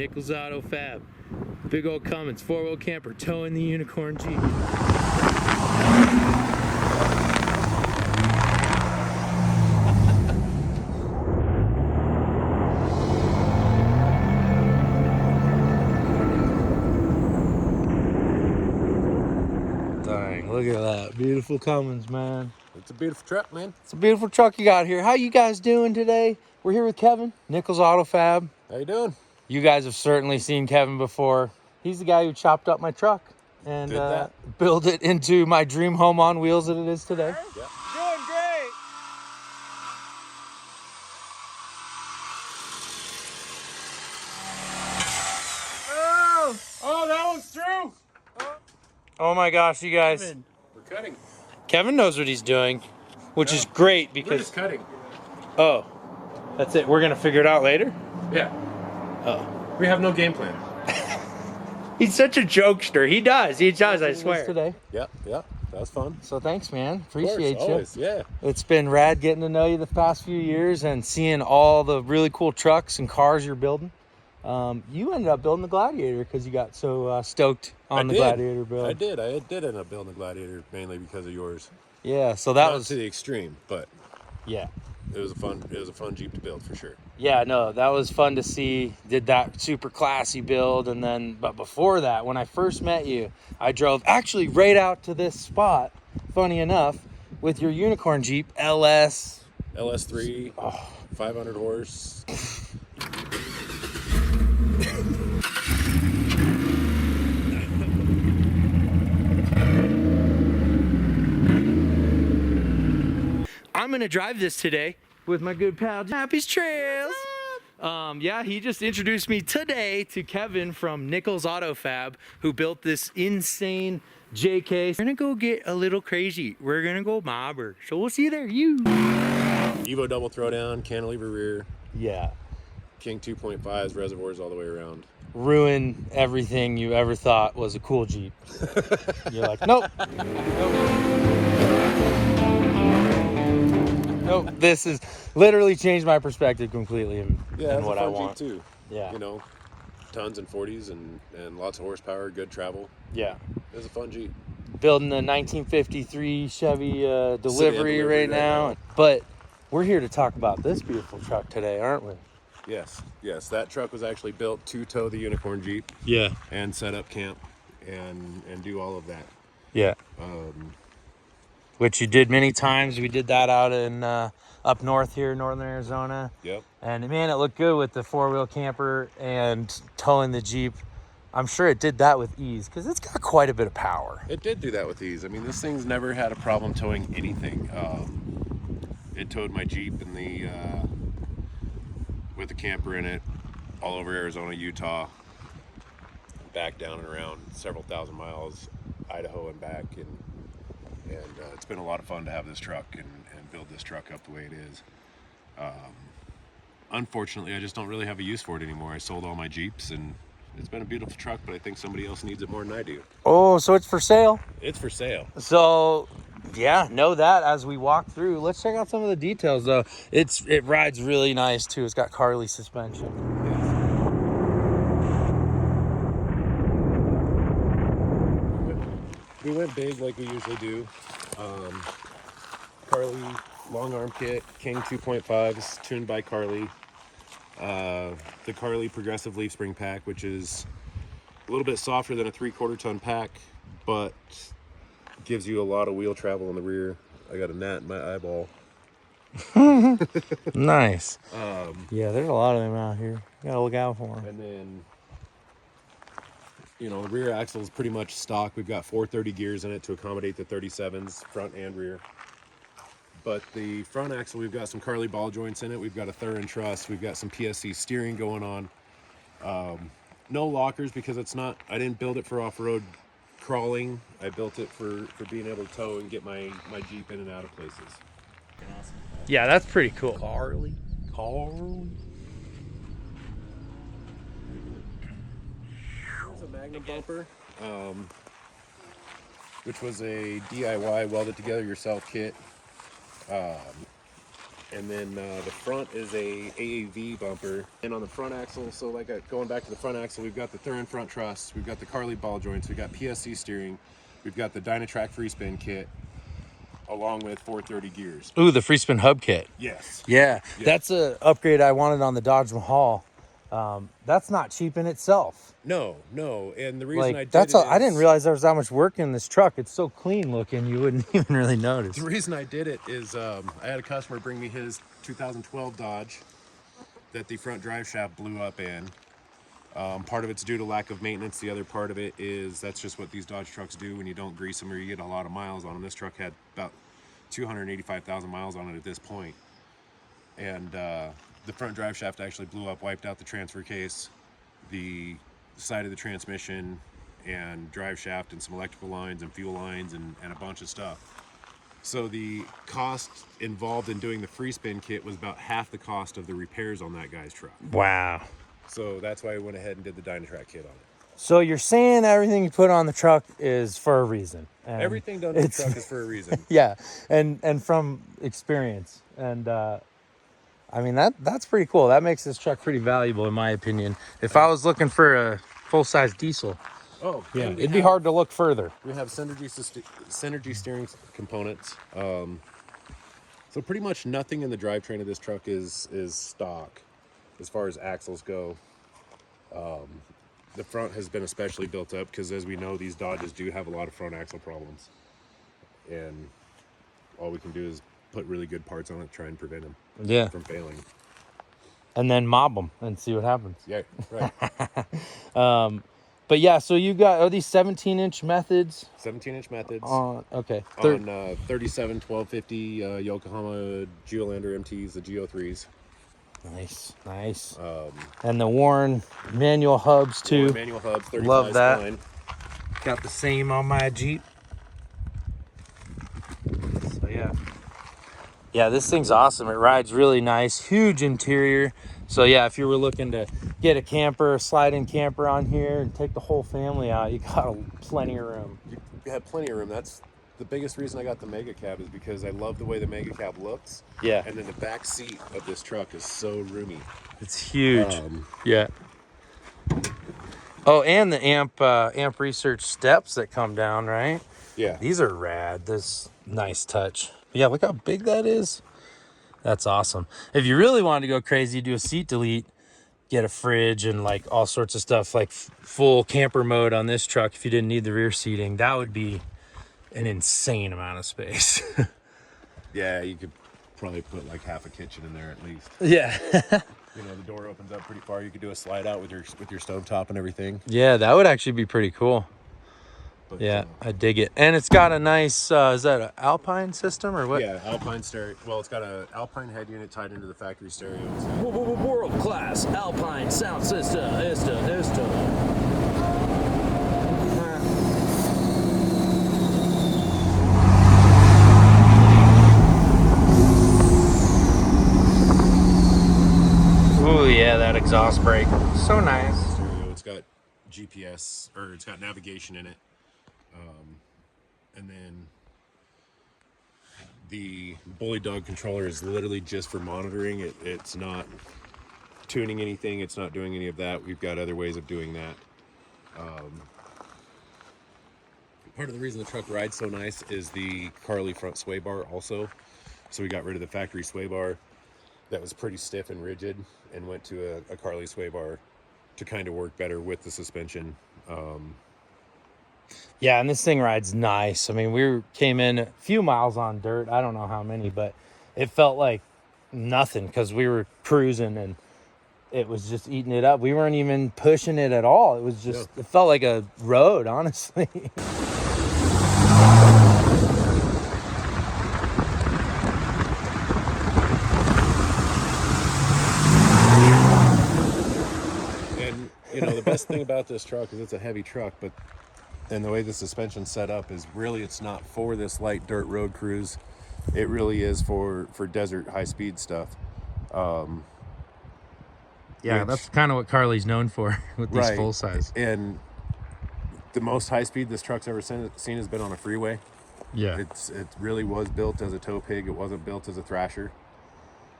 Nichols Auto Fab. Big old Cummins, 4-wheel camper, towing the unicorn Jeep. Dang, look at that. Beautiful Cummins, man. It's a beautiful truck, man. It's a beautiful truck you got here. How you guys doing today? We're here with Kevin, Nichols Auto Fab. How you doing? You guys have certainly seen Kevin before. He's the guy who chopped up my truck and built it into my dream home on wheels that it is today. Yeah. Doing great. Oh, that one's through. Oh my gosh, you guys. Kevin. We're cutting. Kevin knows what he's doing, which is great We're because... just cutting. Oh, that's it. We're going to figure it out later? Yeah. Oh. We have no game plan. He's such a jokester. He does, I swear. Today. Yeah, that was fun. So thanks, man. Appreciate you. Always, yeah. It's been rad getting to know you the past few years and seeing all the really cool trucks and cars you're building. You ended up building the Gladiator because you got so stoked on the Gladiator build. I did end up building the Gladiator mainly because of yours. Yeah, so that was to the extreme, but yeah. It was a fun Jeep to build for sure. Yeah, no, that was fun to see. Did that super classy build, and then, but before that, when I first met you, I drove actually right out to this spot, funny enough, with your unicorn Jeep LS3, 500 horse. I'm gonna drive this today with my good pal Happy's Trails. Yeah, he just introduced me today to Kevin from Nichols Auto Fab, who built this insane JK. We're gonna go get a little crazy. We're gonna go mobber. So we'll see you there. Evo double throwdown, cantilever rear. Yeah. King 2.5s, reservoirs all the way around. Ruin everything you ever thought was a cool Jeep. You're like, nope. Nope, this has literally changed my perspective completely in what I want. Jeep too. Yeah. You know, tons and 40s and lots of horsepower, good travel. Yeah. It was a fun Jeep. Building the 1953 Chevy delivery right now. But we're here to talk about this beautiful truck today, aren't we? Yes. That truck was actually built to tow the unicorn Jeep. Yeah. And set up camp and do all of that. Yeah. Which you did many times. We did that out in up north here, northern Arizona. Yep. And man, it looked good with the 4-wheel camper and towing the Jeep. I'm sure it did that with ease because it's got quite a bit of power. It did do that with ease. I mean, this thing's never had a problem towing anything. It towed my Jeep in the with the camper in it all over Arizona, Utah, back down and around several thousand miles, Idaho and back, and it's been a lot of fun to have this truck and build this truck up the way it is. Unfortunately, I just don't really have a use for it anymore. I sold all my Jeeps, and it's been a beautiful truck, but I think somebody else needs it more than I do. Oh, so it's for sale? It's for sale. So, yeah, know that as we walk through. Let's check out some of the details, though. It rides really nice, too. It's got Carly suspension. We went big like we usually do. Carly long arm kit, King 2.5s, tuned by Carly. The Carly progressive leaf spring pack, which is a little bit softer than a 3/4 ton pack, but gives you a lot of wheel travel in the rear. I got a gnat in my eyeball. Nice. Yeah, there's a lot of them out here. You gotta look out for them. And then, you know, the rear axle is pretty much stock. We've got 430 gears in it to accommodate the 37s, front and rear. But the front axle, we've got some Carly ball joints in it. We've got a Thurin truss. We've got some PSC steering going on. No lockers because it's not, I didn't build it for off-road crawling. I built it for being able to tow and get my Jeep in and out of places. Yeah, that's pretty cool. Carly. There's a Magnum bumper, which was a DIY welded together yourself kit. And then the front is a AAV bumper. And on the front axle, so like going back to the front axle, we've got the Thurin front truss, we've got the Carli ball joints, we've got PSC steering, we've got the Dynatrac free spin kit, along with 430 gears. Ooh, the free spin hub kit. Yes. Yeah, Yeah. that's a upgrade I wanted on the Dodge Mahal. That's not cheap in itself. No, and the reason I did I didn't realize there was that much work in this truck. It's so clean looking, you wouldn't even really notice. The reason I did it is I had a customer bring me his 2012 Dodge that the front drive shaft blew up in. Part of it's due to lack of maintenance. The other part of it is that's just what these Dodge trucks do when you don't grease them or you get a lot of miles on them. This truck had about 285,000 miles on it at this point. And the front drive shaft actually blew up, wiped out the transfer case, the side of the transmission, and drive shaft, and some electrical lines and fuel lines and a bunch of stuff. So the cost involved in doing the free spin kit was about half the cost of the repairs on that guy's truck. Wow. So that's why I went ahead and did the Dynatrac kit on it. So you're saying everything you put on the truck is for a reason. And everything done to the truck is for a reason. Yeah, and from experience. And I mean, that's pretty cool. That makes this truck pretty valuable, in my opinion. If I was looking for a full-size diesel, yeah, it'd be hard to look further. We have synergy steering components. So pretty much nothing in the drivetrain of this truck is stock as far as axles go. The front has been especially built up because, as we know, these Dodges do have a lot of front axle problems. And all we can do is put really good parts on it to try and prevent them from failing. And then mob them and see what happens. Yeah, right. But yeah, so you got, are these 17-inch methods? 17-inch methods. Okay. On 37 1250 Yokohama Geolander MTs, the Geo3s. Nice. And the Warren manual hubs too. Warren manual hubs, 35 Love that. spine. Got the same on my Jeep. So yeah, this thing's awesome. It rides really nice, huge interior. So yeah, if you were looking to get a camper, a slide-in camper on here and take the whole family out, you got plenty of room. You have plenty of room. That's the biggest reason I got the Mega Cab, is because I love the way the Mega Cab looks. Yeah. And then the back seat of this truck is so roomy. It's huge. Yeah. Oh, and the amp research steps that come down, right? Yeah. These are rad. This nice touch. Yeah, look how big that is. That's awesome. If you really wanted to go crazy, do a seat delete, get a fridge and like all sorts of stuff, like full camper mode on this truck. If you didn't need the rear seating, that would be an insane amount of space. Yeah, you could probably put like half a kitchen in there at least. Yeah. You know, the door opens up pretty far. You could do a slide out with your stovetop and everything. Yeah, that would actually be pretty cool. But, yeah, I dig it. And it's got a nice, is that an Alpine system or what? Yeah, Alpine stereo. Well, it's got an Alpine head unit tied into the factory stereo. World class Alpine sound system. Ooh, yeah, that exhaust brake. So nice. Stereo. It's got GPS, or it's got navigation in it. And then the Bully Dog controller is literally just for monitoring. It's not tuning anything. It's not doing any of that. We've got other ways of doing that. Part of the reason the truck rides so nice is the Carli front sway bar also. So we got rid of the factory sway bar that was pretty stiff and rigid and went to a Carli sway bar to kind of work better with the suspension. Yeah, and this thing rides nice. I mean, we came in a few miles on dirt. I don't know how many, but it felt like nothing because we were cruising and it was just eating it up. We weren't even pushing it at all. It was just, It felt like a road, honestly. And, you know, the best thing about this truck is it's a heavy truck, but and the way the suspension's set up is really, it's not for this light dirt road cruise. It really is for desert high speed stuff. Yeah, that's kind of what Carli's known for with these full size. And the most high speed this truck's ever seen has been on a freeway. Yeah. It really was built as a tow pig. It wasn't built as a thrasher.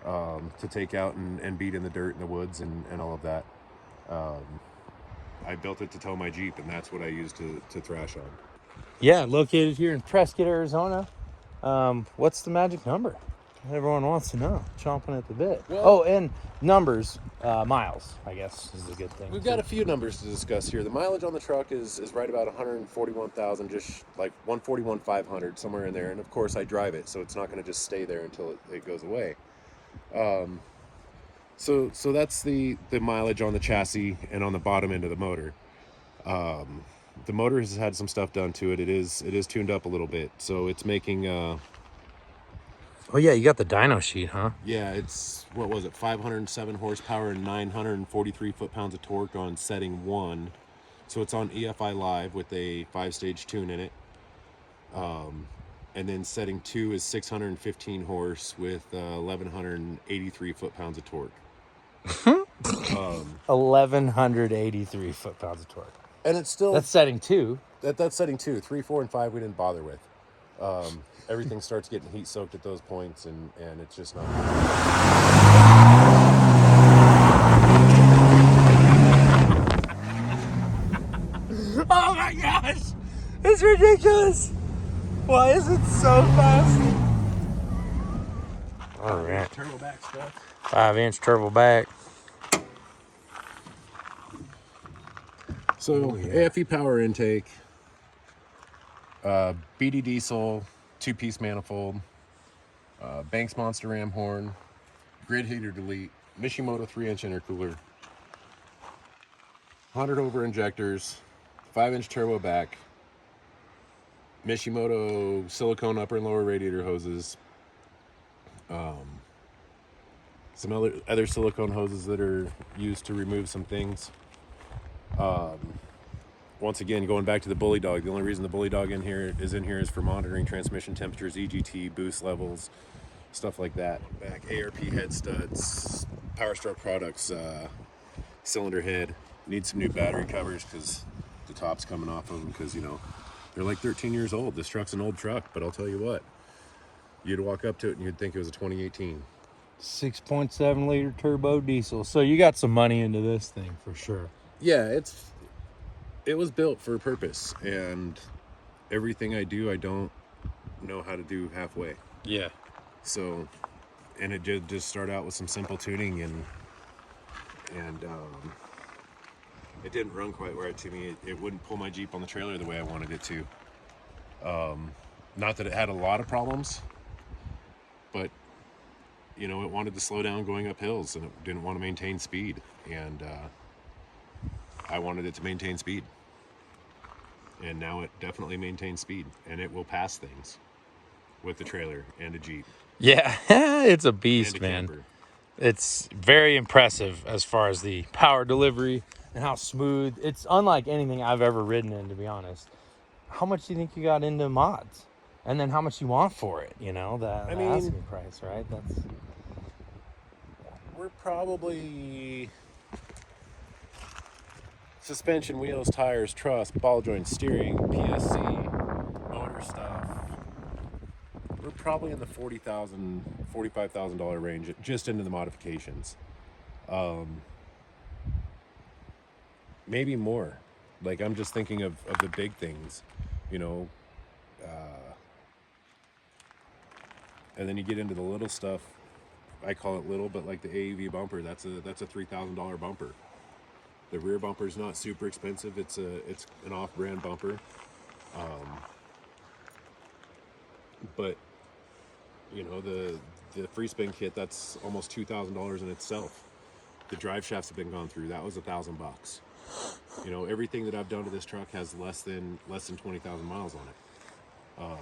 to take out and beat in the dirt in the woods and all of that. I built it to tow my Jeep, and that's what I use to thrash on. Yeah, located here in Prescott, Arizona. What's the magic number? Everyone wants to know. Chomping at the bit. Well, and numbers, miles, I guess, is a good thing. We've got a few numbers to discuss here. The mileage on the truck is right about 141,000, just like 141,500, somewhere in there. And of course, I drive it, so it's not going to just stay there until it goes away. So that's the mileage on the chassis and on the bottom end of the motor. The motor has had some stuff done to it. It is tuned up a little bit, so it's making. Oh yeah, you got the dyno sheet, huh? Yeah, it's, what was it, 507 horsepower and 943 foot-pounds of torque on setting 1. So it's on EFI Live with a 5-stage tune in it. And then setting 2 is 615 horse with 1,183 foot-pounds of torque. 1,183 foot-pounds of torque. And it's still... That's setting 2. That's setting 2. 3, 4, and 5 we didn't bother with. Everything starts getting heat soaked at those points, and it's just not. Oh my gosh! It's ridiculous! Why is it so fast? Alright. Turbo back stuff. 5-inch turbo back. So, AFE power intake, BD diesel, 2-piece manifold, Banks Monster ram horn, grid heater delete, Mishimoto 3-inch intercooler, 100 over injectors, 5-inch turbo back, Mishimoto silicone upper and lower radiator hoses, some other silicone hoses that are used to remove some things. Once again, going back to the bully dog, the only reason the bully dog is for monitoring transmission temperatures, EGT, boost levels, stuff like that. Back ARP head studs, Power Stroke products, cylinder head. Need some new battery covers because the top's coming off of them because, you know, they're like 13 years old. This truck's an old truck, but I'll tell you what, you'd walk up to it and you'd think it was a 2018. 6.7 liter turbo diesel. So you got some money into this thing for sure. Yeah, it was built for a purpose, and everything I do, I don't know how to do halfway. Yeah. So, and it did just start out with some simple tuning, and it didn't run quite right to me. It wouldn't pull my Jeep on the trailer the way I wanted it to. Not that it had a lot of problems, but you know, it wanted to slow down going up hills, and it didn't want to maintain speed, and I wanted it to maintain speed. And now it definitely maintains speed, and it will pass things with the trailer and a Jeep. Yeah, it's a beast, and a man. camper. It's very impressive as far as the power delivery and how smooth. It's unlike anything I've ever ridden in, to be honest. How much do you think you got into mods? And then how much you want for it, you know? The asking price, right? We're probably... suspension, wheels, tires, truss, ball joint, steering, PSC, motor stuff. We're probably in the $40,000, $45,000 range just into the modifications. Maybe more. Like, I'm just thinking of the big things, you know. And then you get into the little stuff. I call it little, but like the AEV bumper, that's a $3,000 bumper. The rear bumper is not super expensive. It's an off-brand bumper, but you know, the free spin kit, that's almost $2,000 in itself. The drive shafts have been gone through. That was $1,000. You know, everything that I've done to this truck has less than 20,000 miles on it.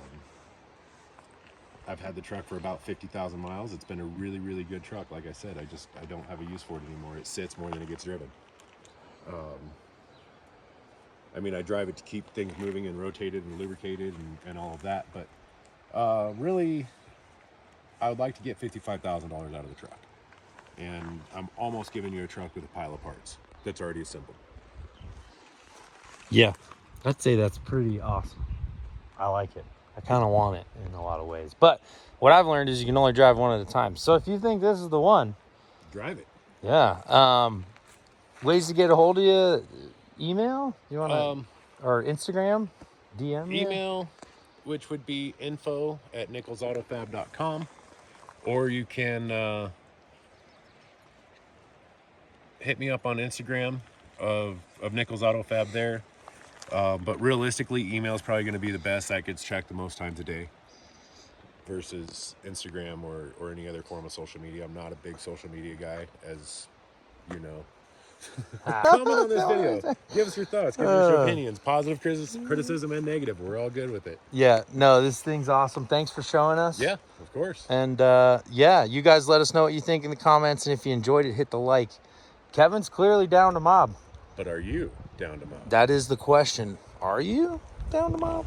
I've had the truck for about 50,000 miles. It's been a really, really good truck. Like I said, I don't have a use for it anymore. It sits more than it gets driven. I mean, I drive it to keep things moving and rotated and lubricated and all of that, but really, I would like to get $55,000 out of the truck. And I'm almost giving you a truck with a pile of parts that's already assembled. Yeah, I'd say that's pretty awesome. I like it. I kind of want it in a lot of ways. But what I've learned is you can only drive one at a time. So if you think this is the one, Drive it. yeah. Ways to get a hold of you: email, you want to, or Instagram, DM you? Email, which would be info@nicholsautofab.com, or you can hit me up on Instagram of Nichols Auto Fab there. But realistically, email is probably going to be the best. That gets checked the most times a day versus Instagram or any other form of social media. I'm not a big social media guy, as you know. Comment on this video. Give us your thoughts. Give us your opinions. Positive criticism and negative. We're all good with it. Yeah, no, this thing's awesome. Thanks for showing us. Yeah, of course. And yeah, you guys let us know what you think in the comments. And if you enjoyed it, hit the like. Kevin's clearly down to mob. But are you down to mob? That is the question. Are you down to mob?